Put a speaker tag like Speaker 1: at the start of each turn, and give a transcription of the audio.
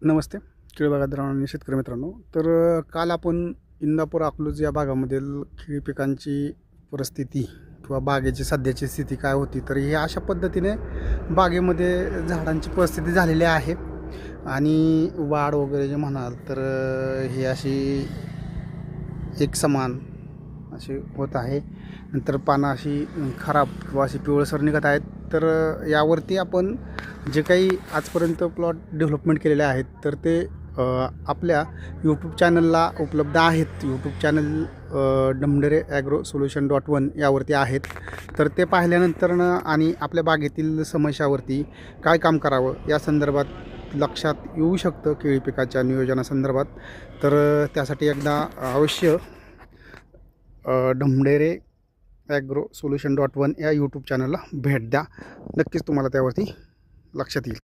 Speaker 1: नमस्ते केळी बागायतदार आणि शेतकरी मित्रांनो. तर काल आपण इंदापूर अकलूज या भागामधील केळी पिकांची परिस्थिती किंवा बागेची सध्याची स्थिती काय होती, तर हे अशा पद्धतीने बागेमध्ये झाडांची परिस्थिती झालेली आहे. आणि वाढ वगैरे जे म्हणाल तर ही अशी एकसमान अशी होत आहे. नंतर पानं अशी खराब किंवा अशी पिवळसर निघत आहेत. तर यावरती आपण जे काही आजपर्यंत प्लॉट डेव्हलपमेंट केलेले आहेत तर ते आपल्या यूट्यूब चॅनलला उपलब्ध आहेत. यूट्यूब चॅनल डमढेरे ॲग्रो सोल्युशन .1 यावरती आहेत. तर ते पाहिल्यानंतरनं आणि आपल्या बागेतील समस्यावरती काय काम करावं या संदर्भात लक्षात येऊ शकतं केळी पिकाच्या नियोजनासंदर्भात. तर त्यासाठी एकदा अवश्य डमढेरे ॲग्रो सोल्युशन .1 या यूट्यूब चॅनलला भेट द्या. नक्कीच तुम्हाला त्यावरती लक्षात येईल.